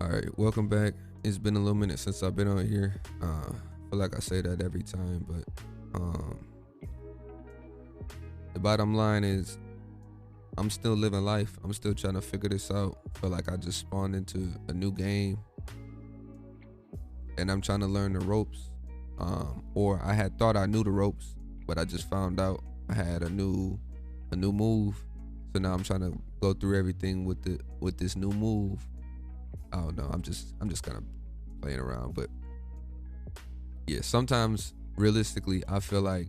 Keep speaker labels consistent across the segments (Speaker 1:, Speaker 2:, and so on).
Speaker 1: All right, welcome back. It's been a little minute since I've been on here. Feel like I say that every time, but the bottom line is I'm still living life. I'm still trying to figure this out. Feel like I just spawned into a new game, and I'm trying to learn the ropes. Or I had thought I knew the ropes, but I just found out I had a new move. So now I'm trying to go through everything with this new move. I don't know. I'm just kind of playing around, but yeah. Sometimes, realistically, I feel like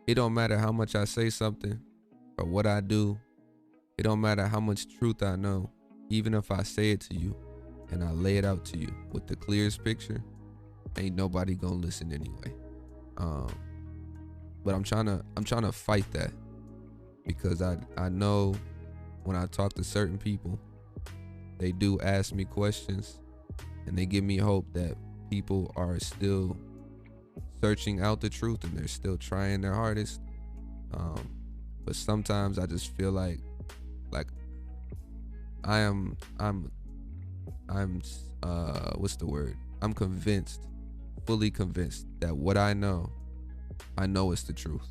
Speaker 1: it don't matter how much I say something or what I do. It don't matter how much truth I know. Even if I say it to you and I lay it out to you with the clearest picture, ain't nobody gonna listen anyway. But I'm trying to fight that, because I know when I talk to certain people, they do ask me questions and they give me hope that people are still searching out the truth and they're still trying their hardest. But sometimes I just feel like I'm what's the word? I'm convinced, fully convinced that what I know is the truth.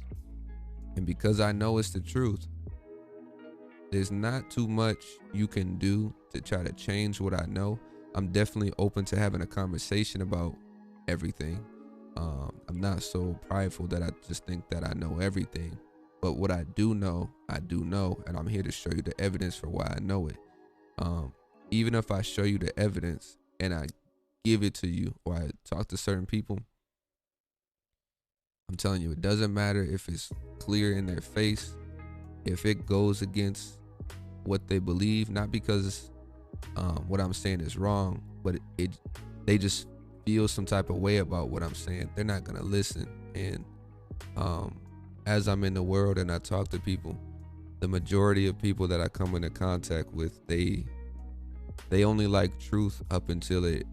Speaker 1: And because I know it's the truth, there's not too much you can do to try to change what I know. I'm definitely open to having a conversation about everything. I'm not so prideful that I just think that I know everything. But what I do know, and I'm here to show you the evidence for why I know it. Even if I show you the evidence and I give it to you, or I talk to certain people, I'm telling you, it doesn't matter if it's clear in their face, if it goes against what they believe, not because what I'm saying is wrong, but they just feel some type of way about what I'm saying, they're not gonna listen. And as I'm in the world and I talk to people, the majority of people that I come into contact with, they only like truth up until it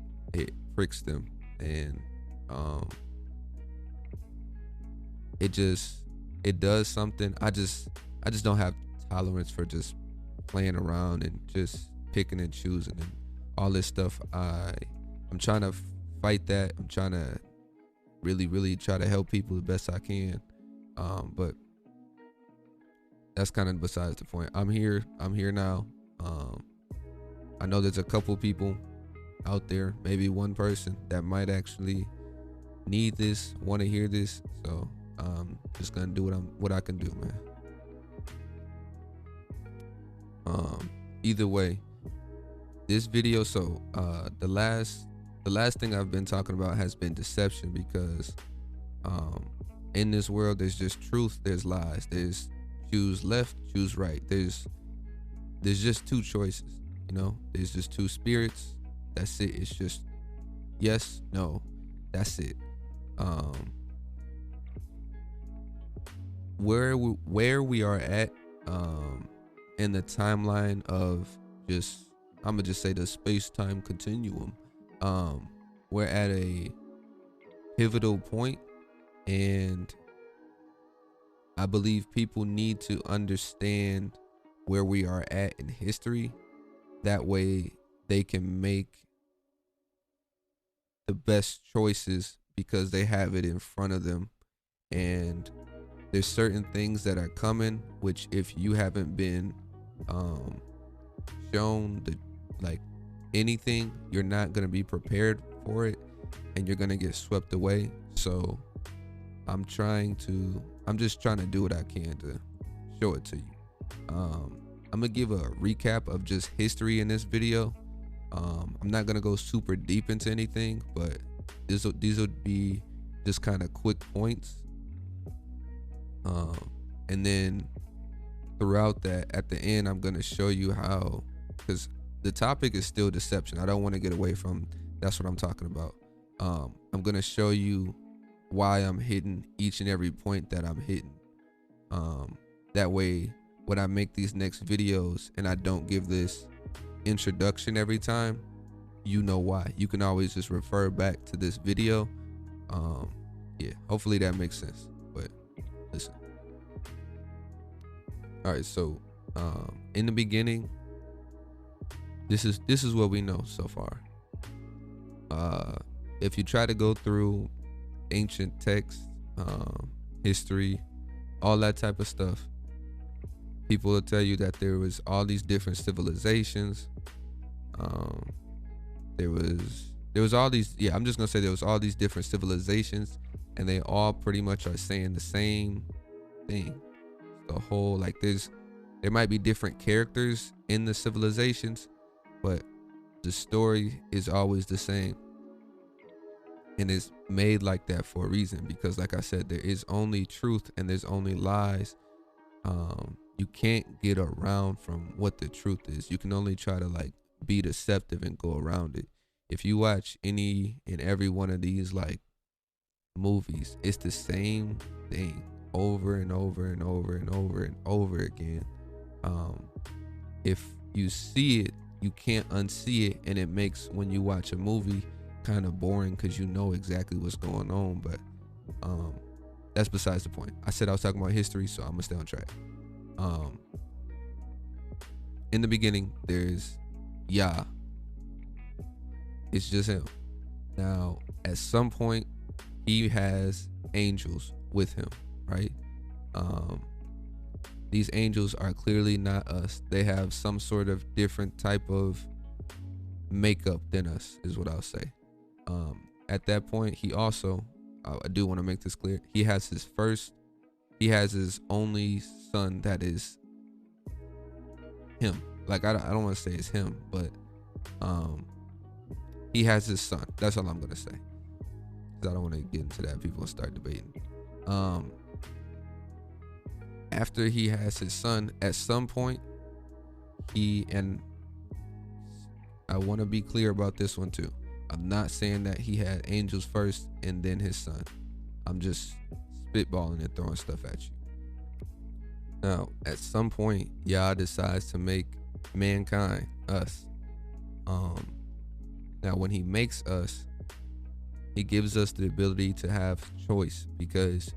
Speaker 1: pricks them. And it does something. I just don't have tolerance for just playing around and just picking and choosing and all this stuff. I'm trying to fight that. I'm trying to really try to help people the best I can. But that's kind of besides the point. I'm here now. I know there's a couple people out there, maybe one person that might actually need this, want to hear this. So I'm just gonna do what I can do, man. Either way, this video. So the last thing I've been talking about has been deception, because in this world there's just truth, there's lies, there's choose left, choose right. There's just two choices, there's just two spirits. That's it. It's just yes, no, that's it. Where we are at in the timeline of I'm gonna just say the space-time continuum, we're at a pivotal point, and I believe people need to understand where we are at in history. That way they can make the best choices because they have it in front of them. And there's certain things that are coming, which if you haven't been shown anything, you're not going to be prepared for it, and you're going to get swept away. So I'm just trying to do what I can to show it to you. I'm gonna give a recap of just history in this video. I'm not gonna go super deep into anything, but these would be just kind of quick points. And then throughout that, at the end, I'm gonna show you how, because the topic is still deception. I don't want to get away from that's what I'm talking about. I'm gonna show you why I'm hitting each and every point that I'm hitting. That way, when I make these next videos and I don't give this introduction every time, you know why. You can always just refer back to this video. Yeah, hopefully that makes sense. But listen. All right, so in the beginning, This is what we know so far. If you try to go through ancient texts, history, all that type of stuff, people will tell you that there was all these different civilizations. There was all these, yeah, I'm just gonna say there was all these different civilizations, and they all pretty much are saying the same thing. The whole, like, there might be different characters in the civilizations, but the story is always the same. And it's made like that for a reason, because like I said, there is only truth and there's only lies. You can't get around from what the truth is. You can only try to like be deceptive and go around it. If you watch any and every one of these like movies, it's the same thing over and over and over and over and over again. If you see it, you can't unsee it, and it makes, when you watch a movie, kind of boring because you know exactly what's going on. But that's besides the point. I said I was talking about history, so I'm gonna stay on track. In the beginning, there's Yah. It's just him. Now, at some point, he has angels with him, right? These angels are clearly not us. They have some sort of different type of makeup than us, is what I'll say. At that point, he also, I do want to make this clear, he has his only son that is him. Like, I don't want to say it's him, but he has his son. That's all I'm gonna say, because I don't want to get into that. People will start debating. After he has his son, at some point, and I want to be clear about this one too. I'm not saying that he had angels first and then his son. I'm just spitballing and throwing stuff at you. Now, at some point, Yah decides to make mankind, us. Now, when he makes us, he gives us the ability to have choice, because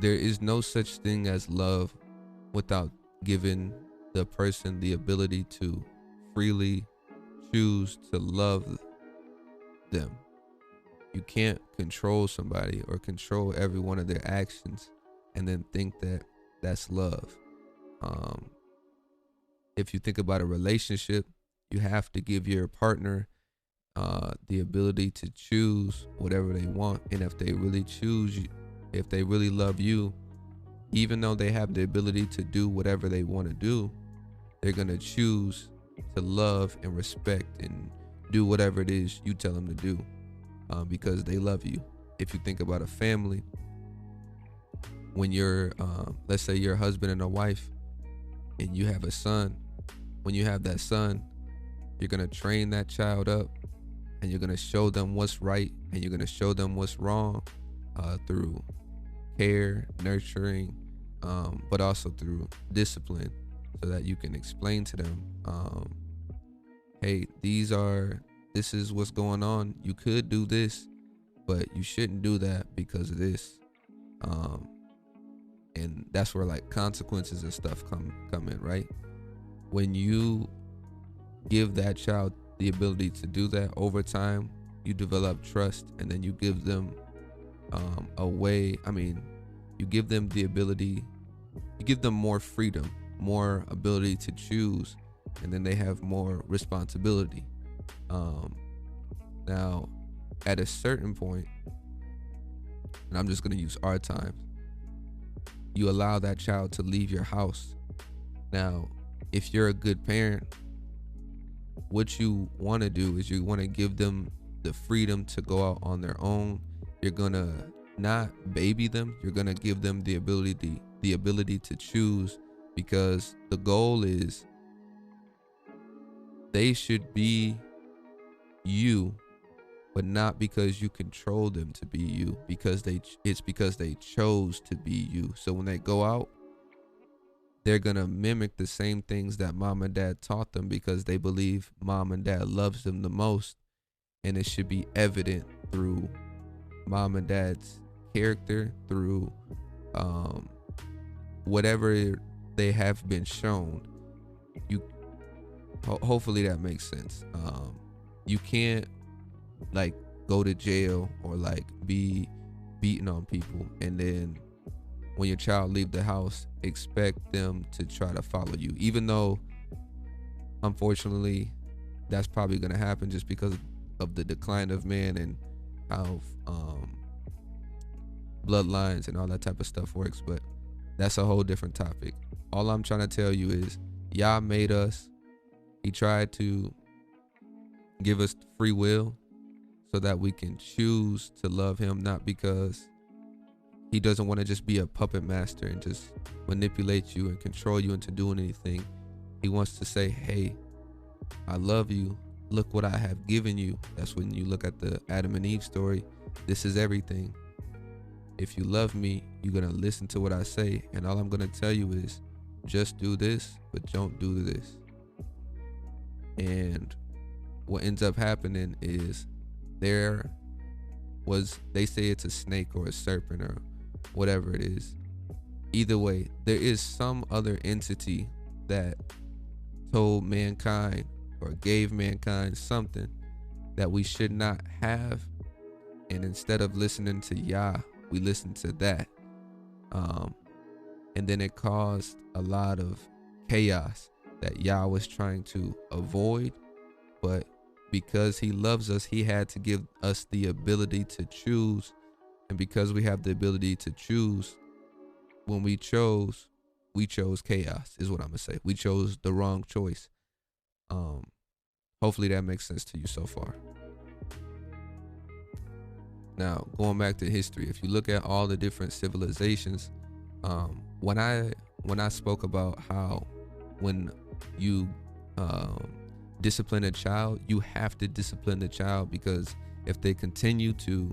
Speaker 1: there is no such thing as love without giving the person the ability to freely choose to love them. You can't control somebody or control every one of their actions and then think that that's love. If you think about a relationship, you have to give your partner the ability to choose whatever they want. And if they really choose you, if they really love you, even though they have the ability to do whatever they want to do, they're going to choose to love and respect and do whatever it is you tell them to do, because they love you. If you think about a family, when you're, let's say you're a husband and a wife and you have a son, when you have that son, you're going to train that child up, and you're going to show them what's right and you're going to show them what's wrong, through care, nurturing, but also through discipline, so that you can explain to them, hey, this is what's going on. You could do this, but you shouldn't do that because of this. And that's where like consequences and stuff come in, right? When you give that child the ability to do that, over time, you develop trust, and then you give them you give them the ability, you give them more freedom, more ability to choose, and then they have more responsibility. Now, at a certain point, and I'm just going to use our time, you allow that child to leave your house. Now, if you're a good parent, what you want to do is you want to give them the freedom to go out on their own. You're going to not baby them. You're going to give them the ability to choose, because the goal is they should be you, but not because you control them to be you, because it's because they chose to be you. So when they go out, they're gonna mimic the same things that mom and dad taught them, because they believe mom and dad loves them the most, and it should be evident through mom and dad's character, through whatever they have been shown. Hopefully that makes sense. You can't like go to jail or like be beating on people and then when your child leave the house expect them to try to follow you, even though unfortunately that's probably going to happen just because of the decline of man and how bloodlines and all that type of stuff works. But that's a whole different topic. All I'm trying to tell you is Yah made us. He tried to give us free will so that we can choose to love him, not because he doesn't want to just be a puppet master and just manipulate you and control you into doing anything. He wants to say, hey, I love you. Look what I have given you. That's when you look at the Adam and Eve story. This is everything. If you love me, you're going to listen to what I say. And all I'm going to tell you is just do this, but don't do this. And what ends up happening is they say it's a snake or a serpent or whatever it is. Either way, there is some other entity that told mankind or gave mankind something that we should not have. And instead of listening to Yah, we listened to that. And then it caused a lot of chaos that Yah was trying to avoid. But because he loves us, he had to give us the ability to choose. And because we have the ability to choose, when we chose chaos, is what I'm gonna say. We chose the wrong choice. Hopefully that makes sense to you so far. Now, going back to history, if you look at all the different civilizations, when I spoke about how when you discipline a child, you have to discipline the child, because if they continue to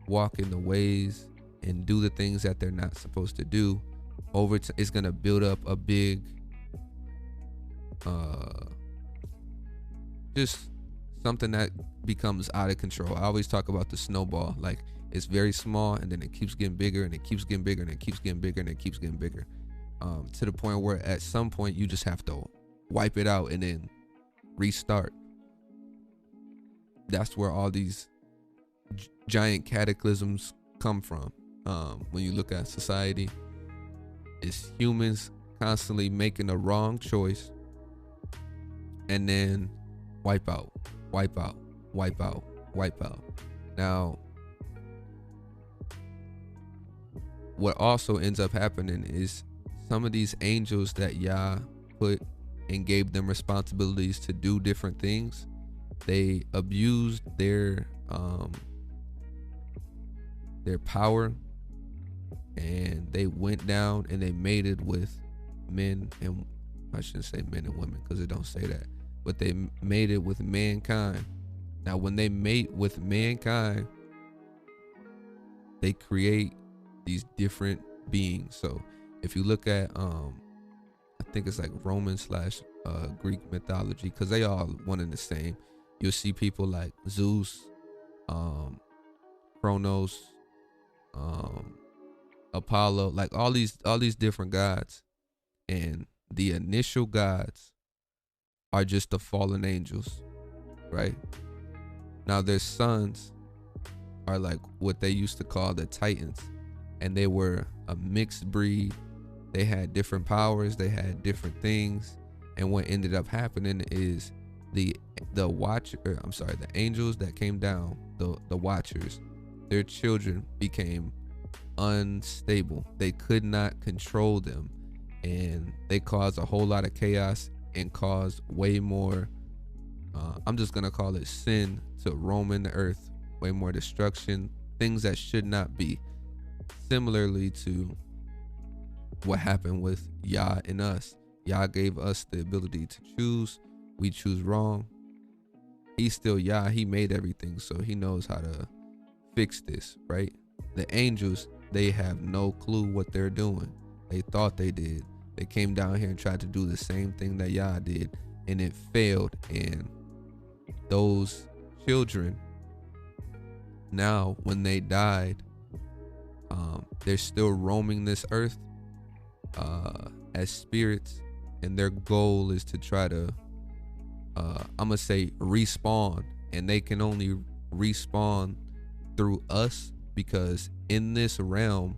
Speaker 1: walk in the ways and do the things that they're not supposed to do, it's going to build up a big just something that becomes out of control. I always talk about the snowball. Like, it's very small and then it keeps getting bigger and it keeps getting bigger and it keeps getting bigger and it keeps getting bigger, to the point where at some point you just have to wipe it out and then restart. That's where all these giant cataclysms come from. When you look at society, it's humans constantly making a wrong choice and then wipe out. Now, what also ends up happening is some of these angels that Yah put and gave them responsibilities to do different things, they abused their power, and they went down and they mated with men, and I shouldn't say men and women because it don't say that, but they mated with mankind. Now, when they mate with mankind, they create these different beings. So if you look at I think it's like Roman / Greek mythology, because they all one and the same, you'll see people like Zeus, Kronos, Apollo, like all these different gods, and the initial gods are just the fallen angels, right? Now their sons are like what they used to call the Titans, and they were a mixed breed. They had different powers, they had different things, and what ended up happening is the angels that came down, the Watchers, their children became unstable. They could not control them, and they caused a whole lot of chaos and caused way more, I'm just gonna call it sin, to roam in the earth, way more destruction, things that should not be. Similarly to what happened with Yah and us. Yah gave us the ability to choose. We choose wrong. He's still Yah. He made everything, so he knows how to fix this, right? The angels, they have no clue what they're doing. They thought they did. They came down here and tried to do the same thing that Yah did, and it failed. And those children, now when they died, they're still roaming this earth as spirits, and their goal is to try to I'm gonna say respawn, and they can only respawn through us, because in this realm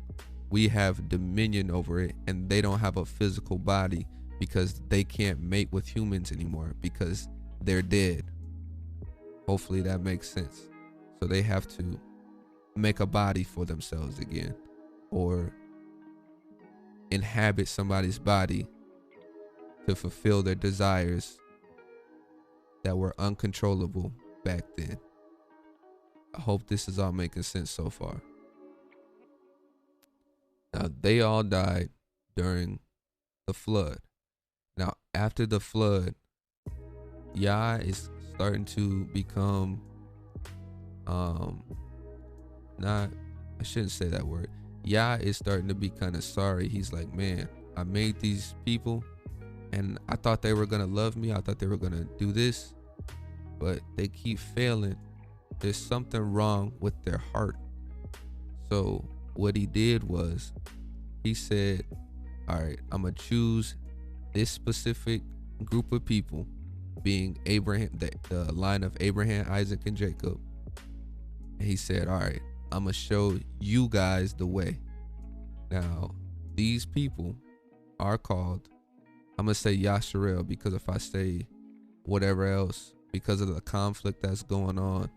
Speaker 1: we have dominion over it, and they don't have a physical body because they can't mate with humans anymore because they're dead. Hopefully that makes sense. So they have to make a body for themselves again, or inhabit somebody's body to fulfill their desires that were uncontrollable back then. I hope this is all making sense so far. Now, they all died during the flood. Now, after the flood, Yah is starting to become, I shouldn't say that word. Yah is starting to be kind of sorry. He's like, man, I made these people and I thought they were going to love me. I thought they were going to do this, but they keep failing. There's something wrong with their heart. So what he did was he said, all right, I'm going to choose this specific group of people, being Abraham, the line of Abraham, Isaac, and Jacob. And he said, all right, I'm going to show you guys the way. Now, these people are called, I'm going to say Yasharel, because if I say whatever else, because of the conflict that's going on,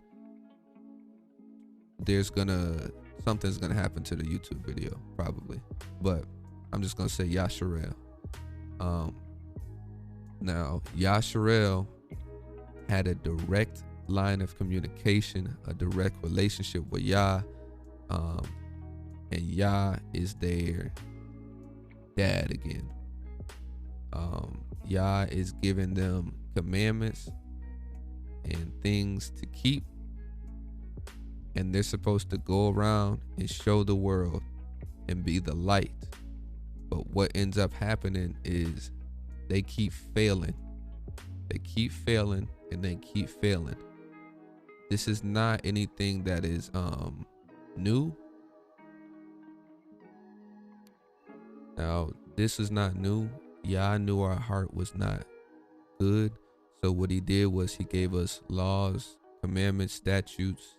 Speaker 1: something's gonna happen to the YouTube video, probably. But I'm just gonna say Yasharel. Now, Yasharel had a direct line of communication, a direct relationship with Yah, and Yah is their dad again. Yah is giving them commandments and things to keep, and they're supposed to go around and show the world and be the light. But what ends up happening is they keep failing. They keep failing and they keep failing. This is not anything that is new. Now, this is not new. Yah knew our heart was not good. So what he did was he gave us laws, commandments, statutes,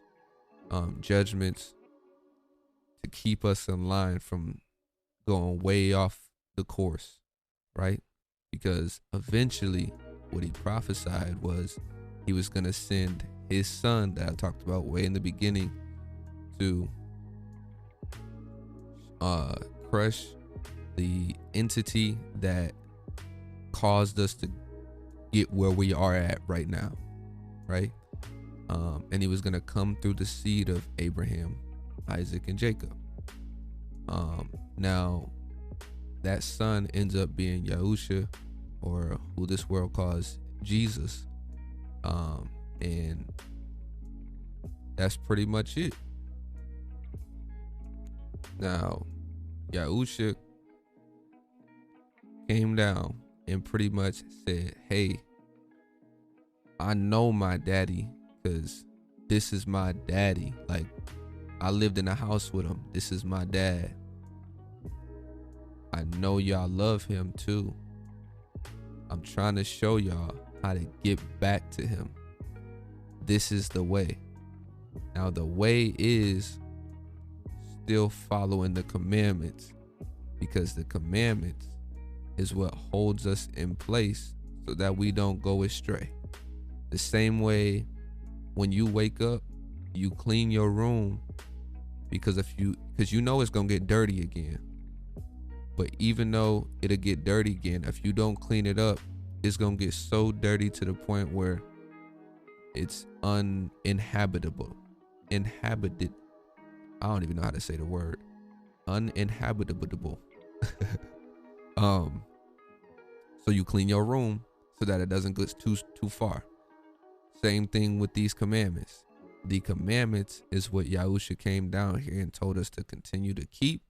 Speaker 1: judgments to keep us in line from going way off the course, right? Because eventually what he prophesied was he was going to send his son that I talked about way in the beginning to crush the entity that caused us to get where we are at right now, right? And he was going to come through the seed of Abraham, Isaac, and Jacob. Now, that son ends up being Yahusha, or who this world calls Jesus. And that's pretty much it. Now, Yahusha came down and pretty much said, hey, I know my daddy, because this is my daddy. Like, I lived in a house with him. This is my dad. I know y'all love him too. I'm trying to show y'all how to get back to him. This is the way. Now, the way is still following the commandments, because the commandments is what holds us in place so that we don't go astray. The same way when you wake up, you clean your room, because you know it's gonna get dirty again. But even though it'll get dirty again, if you don't clean it up, it's gonna get so dirty to the point where it's uninhabitable. Inhabited. I don't even know how to say the word. Uninhabitable. So you clean your room so that it doesn't go too far. Same thing with these commandments. The commandments is what Yahusha came down here and told us to continue to keep,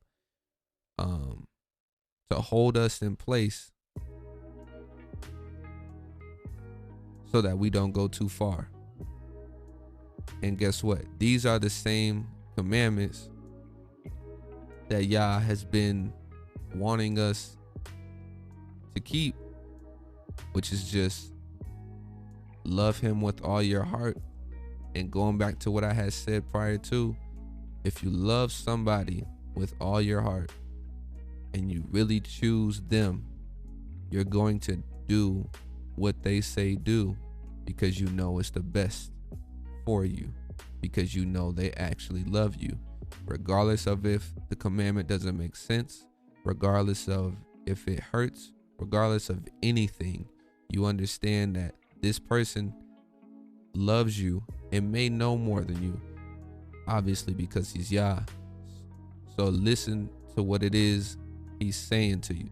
Speaker 1: to hold us in place so that we don't go too far. And guess what? These are the same commandments that Yah has been wanting us to keep, which is just love him with all your heart, and going back to what I had said prior to, if you love somebody with all your heart and you really choose them, you're going to do what they say do because you know it's the best for you, because you know they actually love you, regardless of if the commandment doesn't make sense, regardless of if it hurts, regardless of anything. You understand that this person loves you and may know more than you, obviously, because he's Yah. So listen to what it is he's saying to you.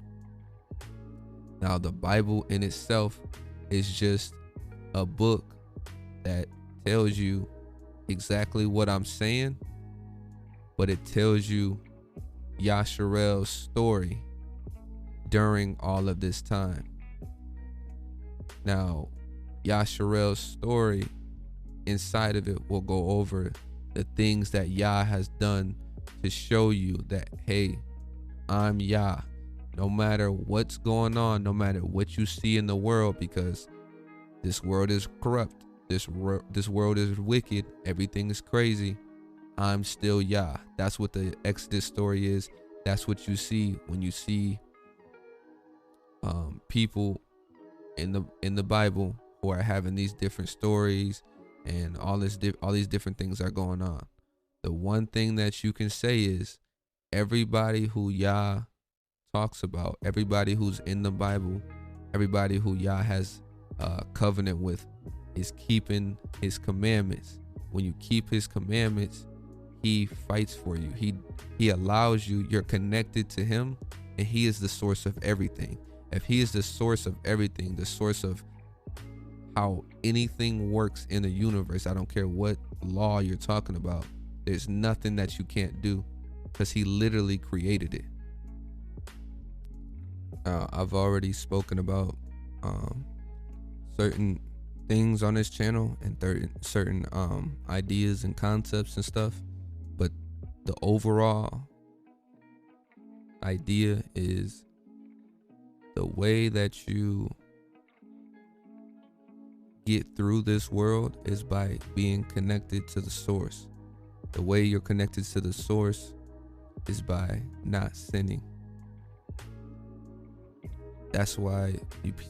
Speaker 1: Now, the Bible in itself is just a book that tells you exactly what I'm saying, but it tells you Yasharel's story during all of this time. Now, Yasharel's story, inside of it, will go over the things that Yah has done to show you that, hey, I'm Yah. No matter what's going on, no matter what you see in the world, because this world is corrupt, this world is wicked, everything is crazy, I'm still Yah. That's what the Exodus story is. That's what you see when you see people in the Bible who are having these different stories, and all these different things are going on. The one thing that you can say is everybody who Yah talks about, everybody who's in the Bible, everybody who Yah has a covenant with, is keeping his commandments. When you keep his commandments, he fights for you. He allows you, you're connected to him, and he is the source of everything. If he is the source of everything, the source of how anything works in the universe, I don't care what law you're talking about, there's nothing that you can't do, because he literally created it. I've already spoken about certain things on this channel and certain ideas and concepts and stuff, but the overall idea is the way that you get through this world is by being connected to the source. The way you're connected to the source is by not sinning. That's why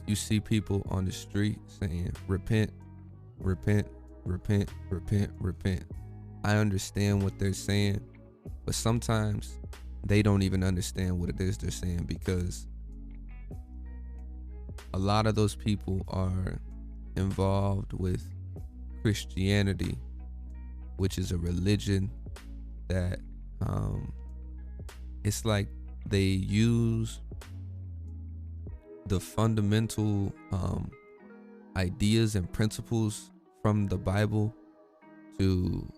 Speaker 1: you see people on the street saying, repent, repent, repent, repent, repent. I understand what they're saying, but sometimes they don't even understand what it is they're saying, because a lot of those people are involved with Christianity, which is a religion that it's like they use the fundamental ideas and principles from the Bible to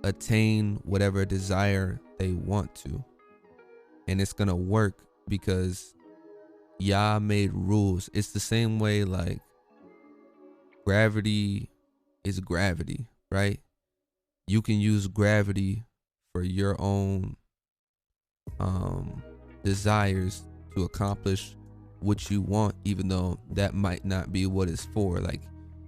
Speaker 1: attain whatever desire they want to, and it's gonna work because Yah made rules. It's the same way like gravity is gravity, right? You can use gravity for your own desires to accomplish what you want, even though that might not be what it's for. Like,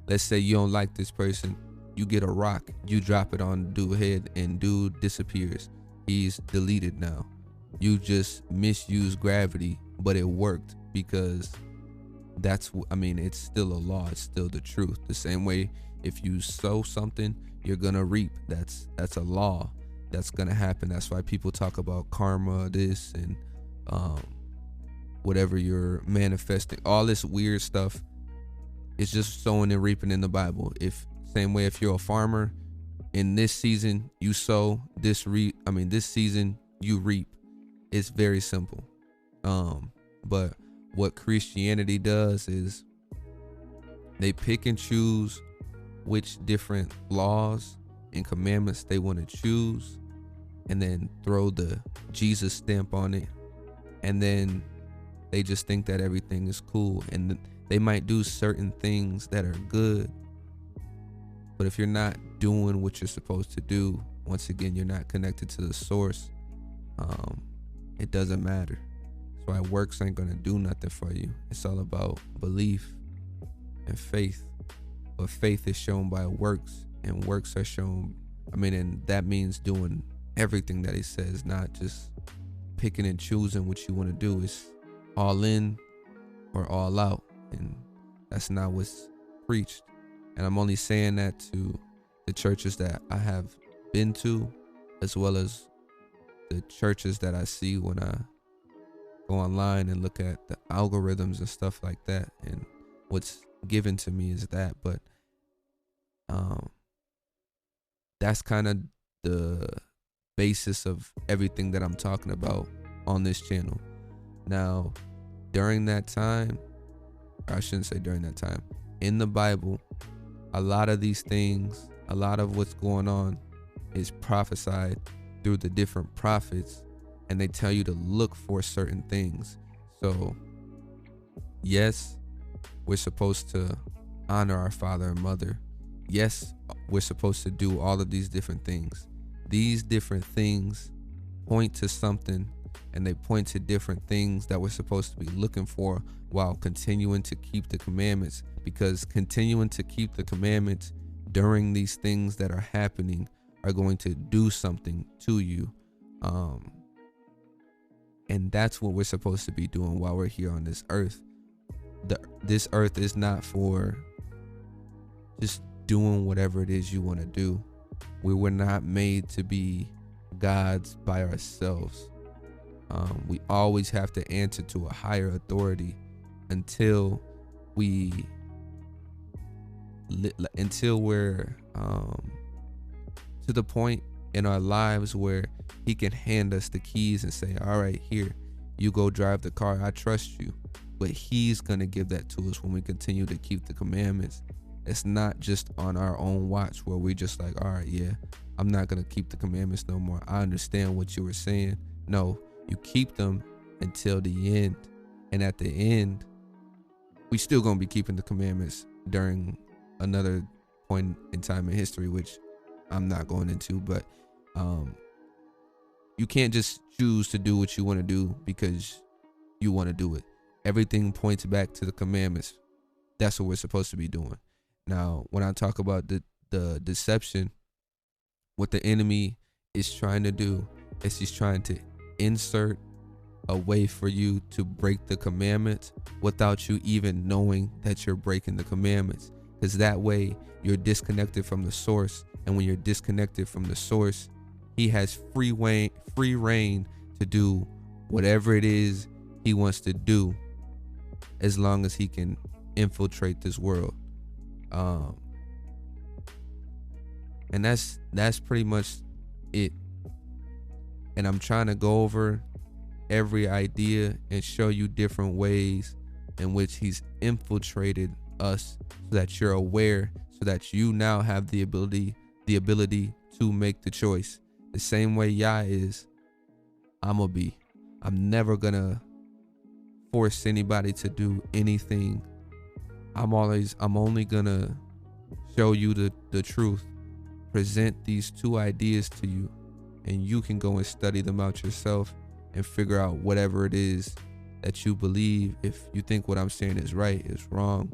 Speaker 1: let's say you don't like this person, you get a rock, you drop it on dude's head, and dude disappears. He's deleted now. You just misused gravity, but it worked because it's still a law. It's still the truth. The same way, if you sow something, you're gonna reap. That's a law. That's gonna happen. That's why people talk about karma, this and whatever you're manifesting. All this weird stuff is just sowing and reaping in the Bible. Same way, if you're a farmer, in this season you sow, this season you reap. It's very simple. But what Christianity does is they pick and choose which different laws and commandments they want to choose, and then throw the Jesus stamp on it, and then they just think that everything is cool. And they might do certain things that are good, but if you're not doing what you're supposed to do, once again, you're not connected to the source. It doesn't matter. That's why works ain't gonna do nothing for you. It's all about belief. and faith. But faith is shown by works, and works are shown, and that means doing everything that he says, not just picking and choosing what you want to do. It's all in or all out, and that's not what's preached. And I'm only saying that to the churches that I have been to, as well as the churches that I see when I go online and look at the algorithms and stuff like that. And what's given to me is that. But that's kind of the basis of everything that I'm talking about on this channel. Now, during that time, or I shouldn't say during that time, in the Bible, a lot of these things, a lot of what's going on is prophesied through the different prophets, and they tell you to look for certain things. So yes, we're supposed to honor our father and mother. Yes, we're supposed to do all of these different things. These different things point to something, and they point to different things that we're supposed to be looking for while continuing to keep the commandments, because continuing to keep the commandments during these things that are happening are going to do something to you. And that's what we're supposed to be doing while we're here on this earth. This earth is not for just doing whatever it is you want to do. We were not made to be gods by ourselves. We always have to answer to a higher authority until we're to the point in our lives where he can hand us the keys and say, all right, here, you go drive the car. I trust you. But he's going to give that to us when we continue to keep the commandments. It's not just on our own watch where we just like, all right, yeah, I'm not going to keep the commandments no more. I understand what you were saying. No, you keep them until the end. And at the end, we still going to be keeping the commandments during another point in time in history, which I'm not going into. But you can't just choose to do what you want to do because you want to do it. Everything points back to the commandments. That's what we're supposed to be doing. Now, when I talk about the deception, what the enemy is trying to do is he's trying to insert a way for you to break the commandments without you even knowing that you're breaking the commandments. Because that way you're disconnected from the source. And when you're disconnected from the source, he has free reign to do whatever it is he wants to do, as long as he can infiltrate this world. And that's pretty much it. And I'm trying to go over every idea and show you different ways in which he's infiltrated us, so that you're aware, so that you now have the ability to make the choice. The same way Yah is, I'm gonna be. I'm never gonna force anybody to do anything. I'm only gonna show you the truth, present these two ideas to you, and you can go and study them out yourself and figure out whatever it is that you believe. If you think what I'm saying is right, it's wrong.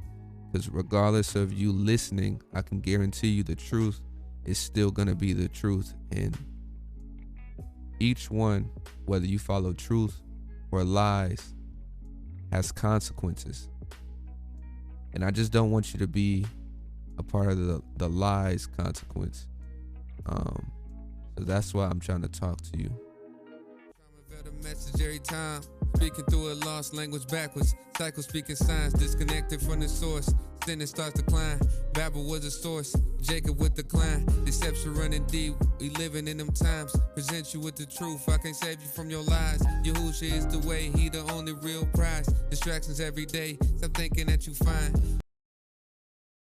Speaker 1: Because regardless of you listening, I can guarantee you the truth is still gonna be the truth. And each one, whether you follow truth or lies, has consequences. And I just don't want you to be a part of the lies consequence. So that's why I'm trying to talk to you.
Speaker 2: The message every time, speaking through a lost language backwards, cycle speaking signs, disconnected from the source. Sin starts to climb. Babel was a source, Jacob with decline. Deception running deep, we living in them times. Present you with the truth, I can't save you from your lies. Yahusha is the way, he the only real prize. Distractions every day, stop thinking that you fine.